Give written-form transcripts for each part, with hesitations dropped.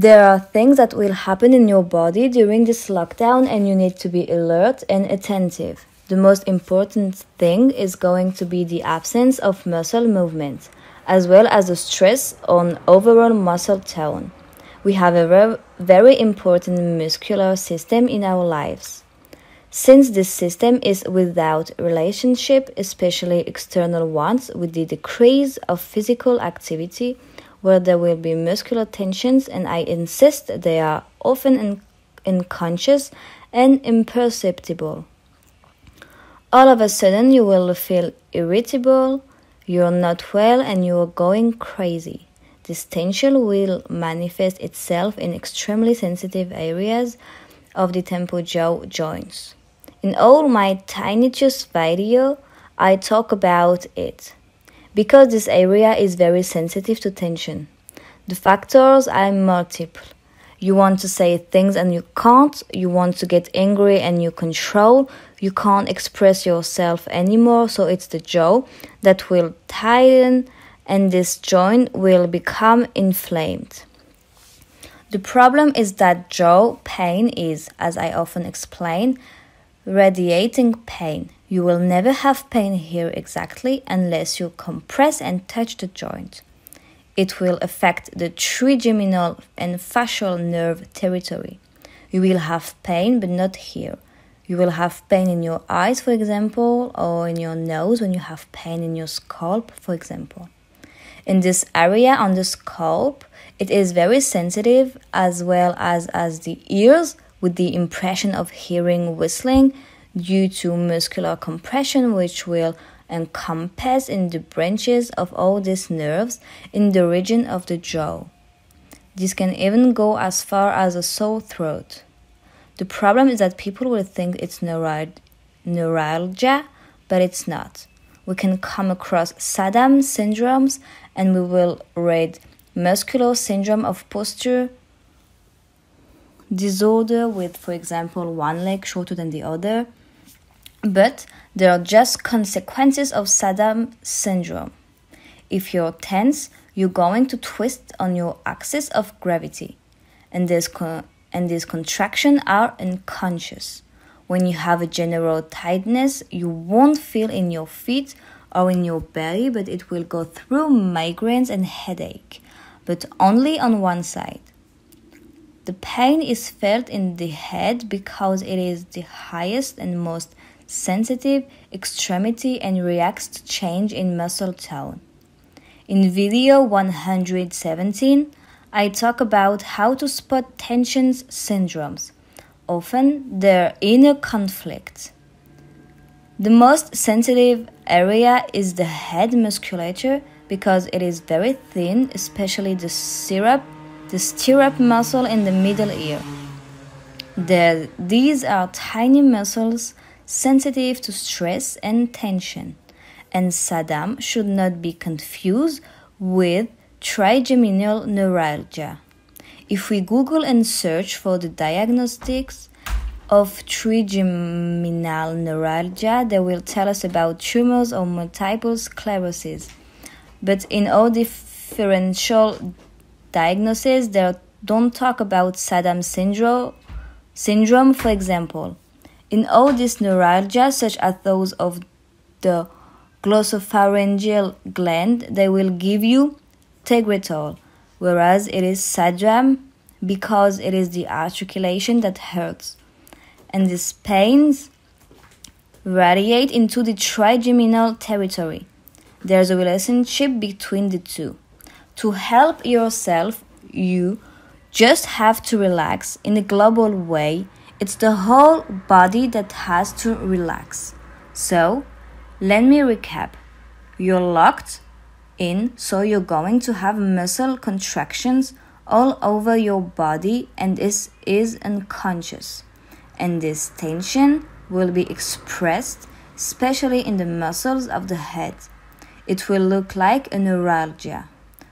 There are things that will happen in your body during this lockdown, and you need to be alert and attentive. The most important thing is going to be the absence of muscle movement, as well as the stress on overall muscle tone. We have a very important muscular system in our lives. Since this system is without relationship, especially external ones, with the decrease of physical activity, where there will be muscular tensions, and I insist they are often unconscious and imperceptible. All of a sudden you will feel irritable, you're not well, and you're going crazy. This tension will manifest itself in extremely sensitive areas of the temporal jaw joints. In all my Tinnitus video, I talk about it, because this area is very sensitive to tension. The factors are multiple. You want to say things and you can't. You want to get angry and you control. You can't express yourself anymore, so it's the jaw that will tighten and this joint will become inflamed. The problem is that jaw pain is, as I often explain, radiating pain. You will never have pain here exactly unless you compress and touch the joint. It will affect the trigeminal and facial nerve territory. You will have pain, but not here. You will have pain in your eyes, for example, or in your nose when you have pain in your scalp, for example. In this area on the scalp, it is very sensitive, as well as the ears, with the impression of hearing whistling due to muscular compression, which will encompass in the branches of all these nerves in the region of the jaw. This can even go as far as a sore throat. The problem is that people will think it's neuralgia, but it's not. We can come across Saddam syndromes, and we will read muscular syndrome of posture disorder with, for example, one leg shorter than the other. But they are just consequences of Saddam syndrome. If you're tense, you're going to twist on your axis of gravity, and these contractions are unconscious. When you have a general tightness, you won't feel in your feet or in your belly, but it will go through migraines and headache, but only on one side. The pain is felt in the head because it is the highest and most sensitive extremity and reacts to change in muscle tone. In video 117, I talk about how to spot tension syndromes. Often, they're inner conflict. The most sensitive area is the head musculature because it is very thin, especially the stirrup muscle in the middle ear. These are tiny muscles sensitive to stress and tension, and Saddam should not be confused with trigeminal neuralgia. If we Google and search for the diagnostics of trigeminal neuralgia, they will tell us about tumors or multiple sclerosis. But in all differential diagnoses, they don't talk about Saddam syndrome, for example. In all these neuralgia, such as those of the glossopharyngeal gland, they will give you Tegretol, whereas it is Saddam because it is the articulation that hurts. And these pains radiate into the trigeminal territory. There's a relationship between the two. To help yourself, you just have to relax in a global way. It's the whole body that has to relax. So, let me recap. You're locked in, so you're going to have muscle contractions all over your body, and this is unconscious. And this tension will be expressed, especially in the muscles of the head. It will look like a neuralgia.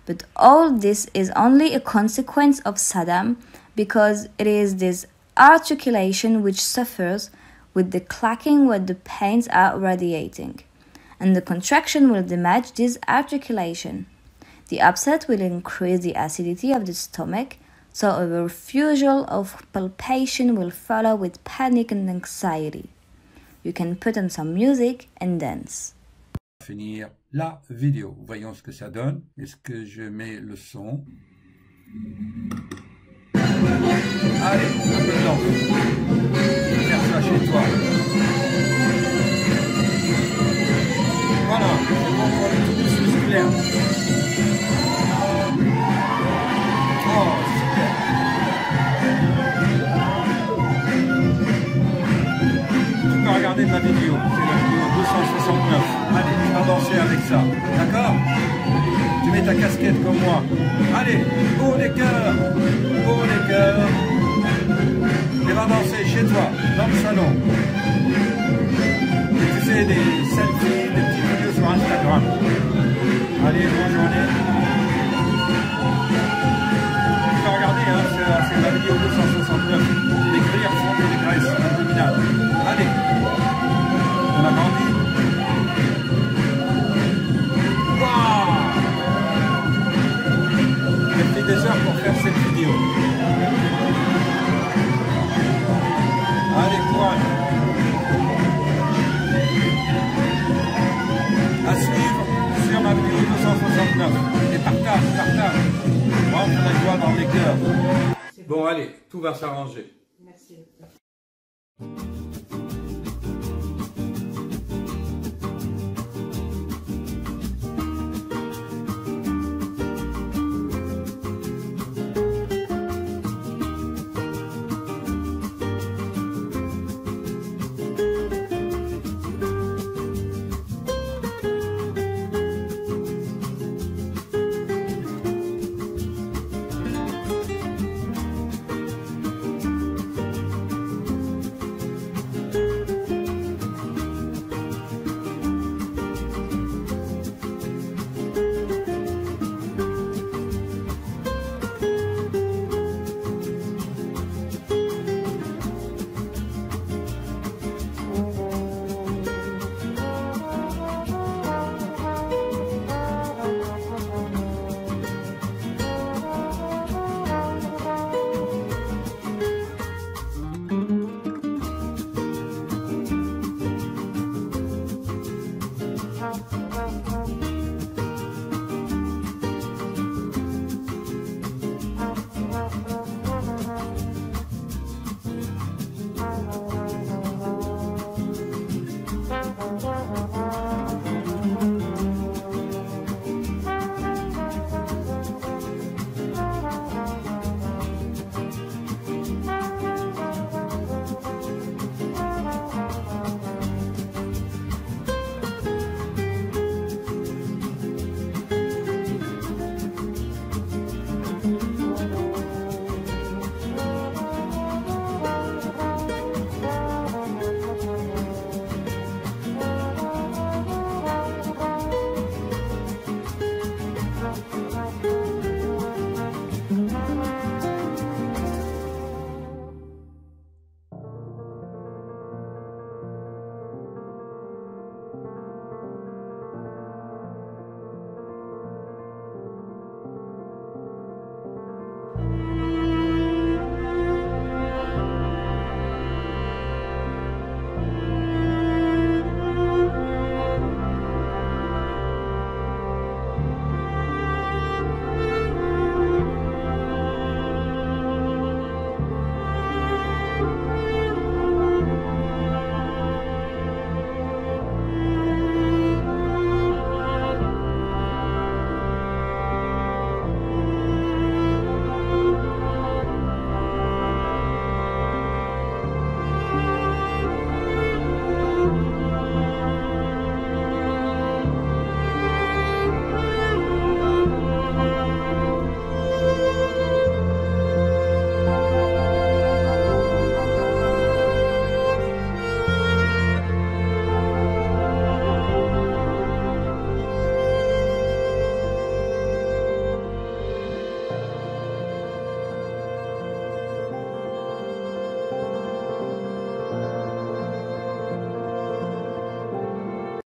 But all this is only a consequence of Saddam because it is this articulation which suffers with the clacking where the pains are radiating, and the contraction will damage this articulation. The upset will increase the acidity of the stomach, So a refusal of palpation will follow with panic and anxiety. You can put on some music and dance. Finir la vidéo. Voyons ce que ça donne. Est-ce que je mets le son? Allez, un peu de danse. Faire ça chez toi. Voilà, c'est bon pour le tonus musculaire. Oh, super. Tu peux regarder ma vidéo, c'est la vidéo 269. Allez, tu vas danser avec ça, d'accord? Tu mets ta casquette comme moi. Allez, haut les cœurs, haut les cœurs. Et va danser chez toi, dans le salon. Et tu fais des selfies, des petites vidéos sur Instagram. Allez, bonne journée. Tu vas regarder, hein, c'est la vidéo 269. Maigrir sans des graisses abdominales. Allez, on a grandi. Waouh! J'ai pris des heures pour faire cette vidéo. Allez, courage. À suivre sur ma vidéo 269. Et partage. Rentre la joie dans les cœurs. Bon, allez, tout va s'arranger. Merci.